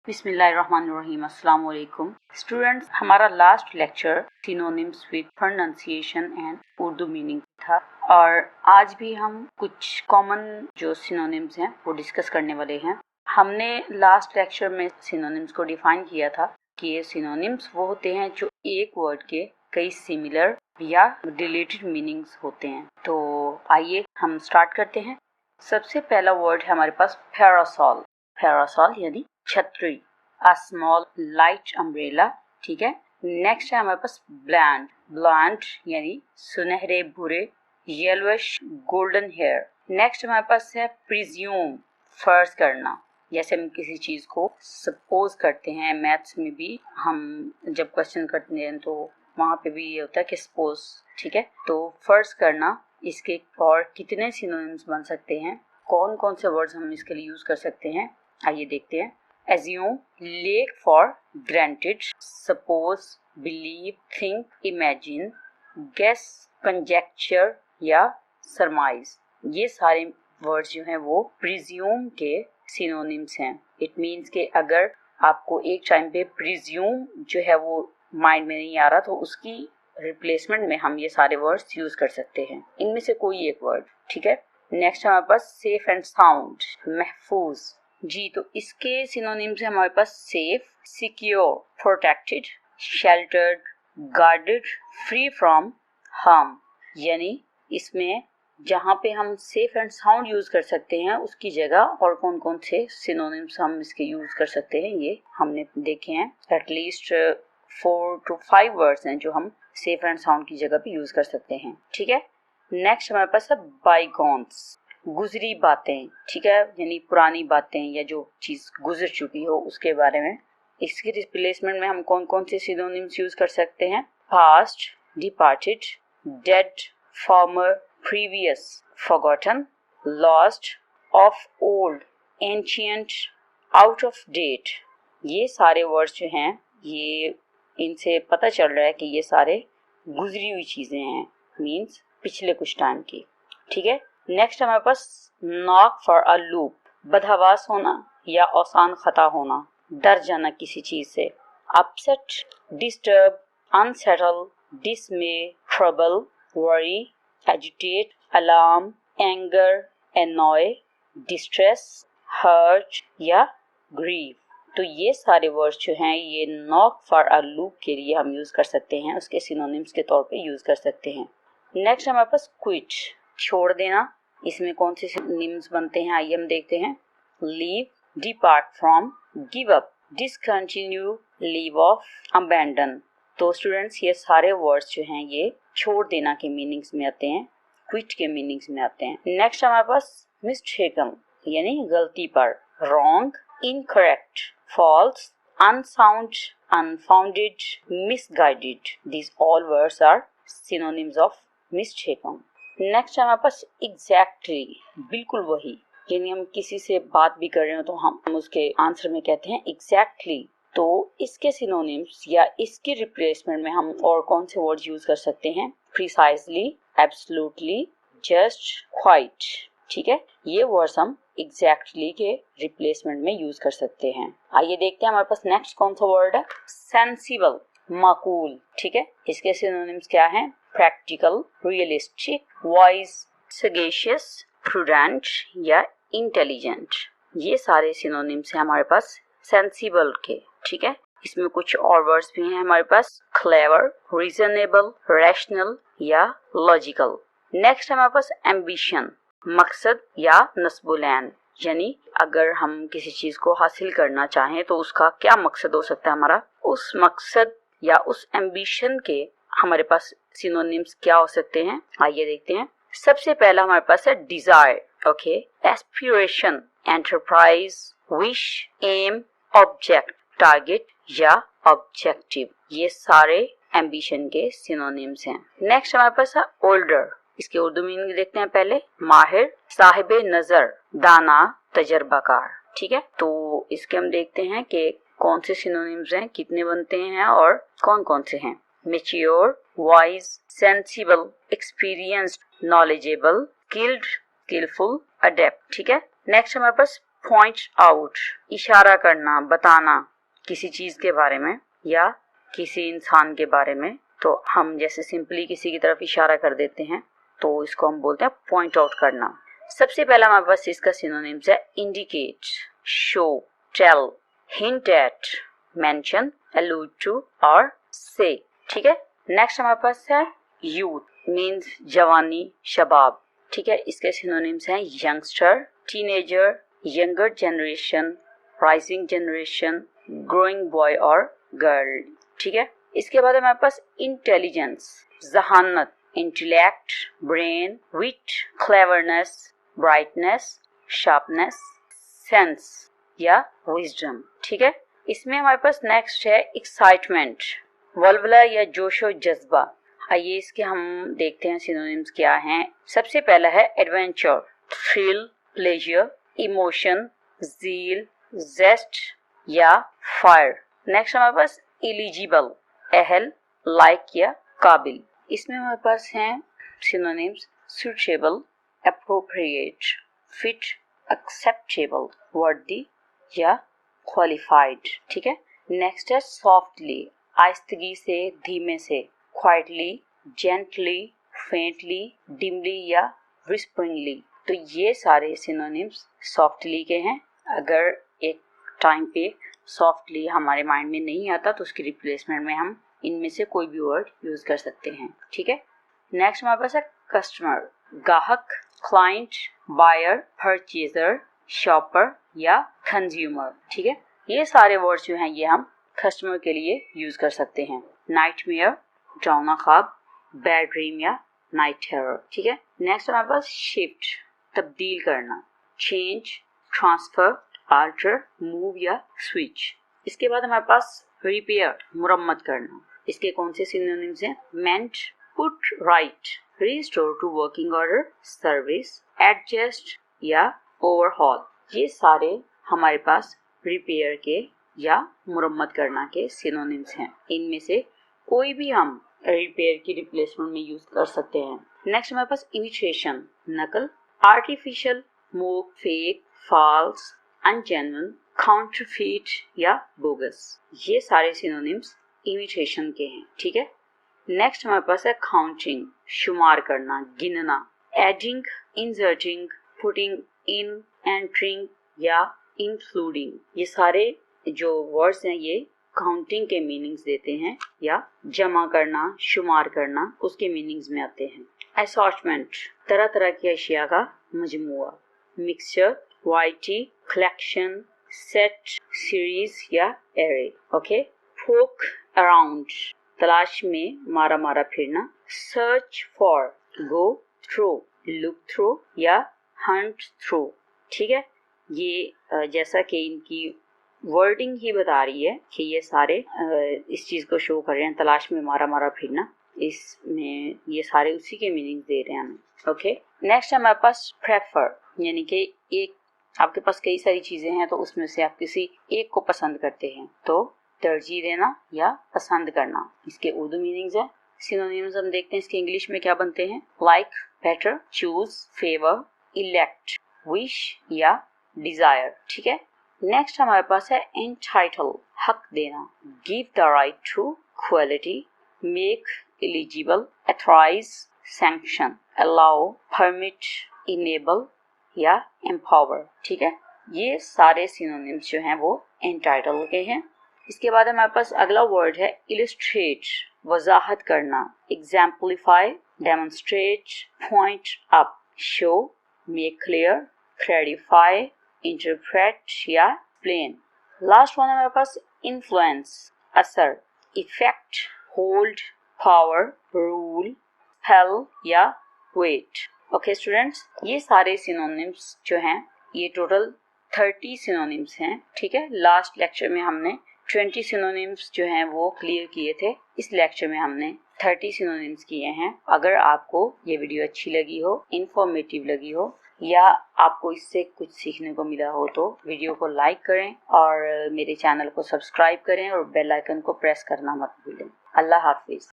बिस्मिल्लाहिर्रहमानिर्रहीम। अस्सलाम वालेकुम स्टूडेंट्स, हमारा last lecture synonyms with pronunciation and Urdu meaning था और आज भी हम कुछ कॉमन जो सिनोनिम्स हैं वो डिस्कस करने वाले हैं। हमने लास्ट लेक्चर में सिनोनिम्स को डिफाइन किया था कि ये सिनोनिम्स वो होते हैं जो एक वर्ड के कई सिमिलर या रिलेटेड मीनिंग्स होते हैं। तो आइए हम स्टार्ट करते हैं। सबसे पहला वर्ड है हमारे पास पैरासॉल। पैरासॉल यानी छतरी, अ स्मॉल लाइट अम्ब्रेला। ठीक है। नेक्स्ट है हमारे पास ब्लैंड। ब्लैंड यानी सुनहरे भूरे, येलोइश गोल्डन हेयर। नेक्स्ट हमारे पास है प्रिज्यूम, फर्ज करना। जैसे हम किसी चीज को सपोज करते हैं, मैथ्स में भी हम जब क्वेश्चन करते हैं तो वहां पे भी ये होता है कि सपोज। ठीक है। तो फर्ज करना, इसके और कितने सिनोनिम्स बन सकते हैं, कौन कौन से वर्ड्स हम इसके लिए यूज कर सकते हैं, आइए देखते हैं। Assume, take for granted, suppose, believe, think, imagine, guess, conjecture या surmise। ये सारे वर्ड्स जो हैं वो presume के सिनोनिम्स हैं। इट मीन्स कि अगर आपको एक टाइम पे presume जो है वो माइंड में नहीं आ रहा तो उसकी रिप्लेसमेंट में हम ये सारे वर्ड्स यूज कर सकते हैं, इनमें से कोई एक वर्ड। ठीक है। नेक्स्ट हमारे पास सेफ एंड साउंड, महफूज जी। तो इसके सिनोनिम्स है हमारे पास safe, secure, protected, sheltered, guarded, free from harm. यानी इसमें जहाँ पे हम सेफ एंड साउंड यूज कर सकते हैं उसकी जगह और कौन कौन से सिनोनिम्स हम इसके यूज कर सकते हैं ये हमने देखे हैं। एटलीस्ट 4 to 5 वर्ड्स हैं जो हम सेफ एंड साउंड की जगह पे यूज कर सकते हैं। ठीक है। नेक्स्ट हमारे पास है बाईगॉन्स, गुजरी बातें। ठीक है। यानी पुरानी बातें या जो चीज गुजर चुकी हो उसके बारे में। इसकी रिप्लेसमेंट में हम कौन कौन से सिनोनिम्स यूज कर सकते हैं। Past, departed, dead, former, previous, forgotten, lost, of old, ancient, out of date. ये सारे वर्ड्स जो हैं ये इनसे पता चल रहा है कि ये सारे गुजरी हुई चीजें हैं, मीन्स पिछले कुछ टाइम की। ठीक है। नेक्स्ट हमारे पास नॉक फॉर अ लूप, बदहवास होना या आसान खता होना, डर जाना किसी चीज से। Upset, disturb, unsettle, dismay, trouble, worry, agitate, alarm, anger, annoy, distress, hurt या ग्रीव। तो ये सारे वर्ड्स जो हैं ये नॉक फॉर अ लूप के लिए हम यूज कर सकते हैं, उसके सिनोनिम्स के तौर पे यूज कर सकते हैं। नेक्स्ट हमारे पास क्विट, छोड़ देना। इसमें कौन से सिनोनिम्स बनते हैं आइए हम देखते हैं। Leave, depart from, give up, discontinue, leave of, abandon. तो स्टूडेंट्स ये सारे वर्ड्स जो हैं ये छोड़ देना के मीनिंग्स में आते हैं, क्विट के मीनिंग्स में आते हैं। नेक्स्ट हमारे पास मिस्टेकन यानी गलती पर, wrong, incorrect, false, unsound, unfounded, misguided. These all words are synonyms of mistaken। Next हमारे पास एग्जैक्टली, बिल्कुल वही। यानी हम किसी से बात भी कर रहे हो तो हम उसके आंसर में कहते हैं एग्जैक्टली। तो इसके सिनोनिम्स या इसके रिप्लेसमेंट में हम और कौन से वर्ड्स यूज कर सकते हैं। Precisely, absolutely, just, quite. ठीक है। ये वर्ड्स हम एग्जैक्टली के रिप्लेसमेंट में यूज कर सकते हैं। आइए देखते हैं हमारे पास नेक्स्ट कौन सा वर्ड है। सेंसिबल, माकूल। ठीक है। इसके सिनोनिम्स क्या हैं। Practical, realistic, wise, sagacious, prudent या इंटेलिजेंट। ये सारे सिनोनिम्स हैं हमारे पास सेंसिबल के। ठीक है। इसमें कुछ और वर्ड्स भी हैं हमारे पास, क्लेवर, रीजनेबल, रैशनल या लॉजिकल। नेक्स्ट हमारे पास एम्बिशन, मकसद या नस्बुलैन। यानी अगर हम किसी चीज को हासिल करना चाहें तो उसका क्या मकसद हो सकता है हमारा, उस मकसद या उस एम्बिशन के हमारे पास सिनोनिम्स क्या हो सकते हैं आइए देखते हैं। सबसे पहला हमारे पास है desire, okay, aspiration, enterprise, wish, aim, object, target या ऑब्जेक्टिव। ये सारे एम्बिशन के सिनोनिम्स हैं। नेक्स्ट हमारे पास है ओल्डर। इसके उर्दू मीनिंग देखते हैं पहले। माहिर, साहिबे नजर, दाना, तजर्बाकार। ठीक है। तो इसके हम देखते हैं कि कौन से सिनोनिम्स हैं, कितने बनते हैं और कौन कौन से हैं। Mature, wise, sensible, experienced, knowledgeable, skilled, skilful, adept. ठीक है। नेक्स्ट हमारे पास पॉइंट आउट, इशारा करना, बताना किसी चीज के बारे में या किसी इंसान के बारे में, तो हम जैसे सिंपली किसी की तरफ इशारा कर देते हैं तो इसको हम बोलते हैं पॉइंट आउट करना। सबसे पहला हमारे पास इसका सिनोनिम्स है indicate, show, tell, hint at, mention, allude to और से। ठीक है, नेक्स्ट हमारे पास है यूथ, मीन्स जवानी, शबाब। ठीक है, इसके सिनोनिम्स हैं youngster, teenager, younger generation, rising generation, growing boy और गर्ल। ठीक है, इसके बाद हमारे पास इंटेलिजेंस, जहानत, इंटेलेक्ट, ब्रेन, विट, क्लेवरनेस, ब्राइटनेस, शार्पनेस, सेंस या विजडम। ठीक है, इसमें हमारे पास नेक्स्ट है एक्साइटमेंट, वल्वला या जोशो जज्बा। आइए इसके हम देखते हैं सिनोनिम्स क्या हैं। सबसे पहला है adventure, thrill, pleasure, emotion, zeal, zest या फायर। नेक्स्ट हमारे पास एलिजिबल, अहल, लाइक या काबिल। इसमें हमारे पास हैं synonyms suitable, appropriate, fit, acceptable, वर्दी या क्वालिफाइड। ठीक है, नेक्स्ट है सॉफ्टली, आहिस्तगी से, धीमे से, क्वाइटली, जेंटली, फेंटली, डिमली या विस्परिंगली। तो ये सारे सिनोनिम्स सॉफ्टली के हैं। अगर एक टाइम पे सॉफ्टली हमारे माइंड में नहीं आता तो उसकी रिप्लेसमेंट में हम इनमें से कोई भी वर्ड यूज कर सकते हैं। ठीक है, नेक्स्ट हमारे पास है कस्टमर, गाहक, क्लाइंट, बायर, परचेजर, शॉपर या कंज्यूमर। ठीक है, ये सारे वर्ड्स जो हैं ये हम कस्टमर के लिए यूज कर सकते हैं। नाइटमेयर, डरावना ख्वाब, बैड ड्रीम या नाइट टेरर। ठीक है, नेक्स्ट हमारे पास शिफ्ट, तब्दील करना, चेंज, ट्रांसफर, आल्टर, मूव या स्विच। इसके बाद हमारे पास रिपेयर, मुरम्मत करना। इसके कौन से सिनोनिम्स हैं? Mend, put right, restore to working order, service, adjust या ओवरहॉल। ये सारे हमारे पास रिपेयर के या मुरम्मत करना के सिनोनिम्स हैं। इनमें से कोई भी हम रिपेयर की रिप्लेसमेंट में यूज कर सकते हैं। नेक्स्ट हमारे पास इमिटेशन, नकल, artificial, mock, fake, false, ungenuine, counterfeit या बोगस। ये सारे सिनोनिम्स इमिटेशन के हैं। ठीक है, नेक्स्ट हमारे पास है काउंटिंग, शुमार करना, गिनना, adding, inserting, putting in, entering या इंक्लूडिंग। ये सारे जो वर्ड्स हैं ये काउंटिंग के मीनिंग्स देते हैं या जमा करना, शुमार करना उसके मीनिंग्स में आते हैं। असॉर्टमेंट, तरह तरह की अशिया का मजमुआ। Mixture, variety, collection, set, series या एरे। ओके, पोक अराउंड, तलाश में, मारा मारा फिरना। Search for, go through, look through या हंट थ्रू। ठीक है, ये जैसा कि इनकी वर्डिंग ही बता रही है कि ये सारे इस चीज को शो कर रहे हैं, तलाश में, मारा मारा फिरना, इसमें ये सारे उसी के मीनिंग दे रहे हैं हमें। ओके, नेक्स्ट हमारे पास प्रेफर, यानी कि एक आपके पास कई सारी चीजें हैं तो उसमें से आप किसी एक को पसंद करते हैं, तो तरजीह देना या पसंद करना। इसके उर्दू मीनिंग्स है। सिनोनिम्स हम देखते हैं इसके इंग्लिश में क्या बनते हैं। Like, better, choose, favour, elect, wish या डिजायर। ठीक है, नेक्स्ट हमारे पास है एंटाइटल, हक देना, give the right to, quality, make eligible, authorise, sanction, allow, permit, enable या एम्पावर। ठीक है, ये सारे सिनोनिम्स जो हैं वो एंटाइटल के हैं। इसके बाद हमारे पास अगला वर्ड है इलस्ट्रेट, वजाहत करना, exemplify, demonstrate, point up, show, make clear, clarify, interpret या प्लेन। लास्ट वन हमारे पास इन्फ्लुएंस, असर, effect, hold, power, rule, hello या वेट। ओके स्टूडेंट्स, ये सारे सिनोनिम्स जो हैं ये टोटल 30 सिनोनिम्स हैं। ठीक है, लास्ट लेक्चर में हमने 20 सिनोनिम्स जो हैं वो क्लियर किए थे। इस लेक्चर में हमने 30 सिनोनिम्स किए हैं। अगर आपको ये वीडियो अच्छी लगी हो, इंफॉर्मेटिव लगी हो या आपको इससे कुछ सीखने को मिला हो तो वीडियो को लाइक करें और मेरे चैनल को सब्सक्राइब करें और बेल आइकन को प्रेस करना मत भूलें। अल्लाह हाफिज।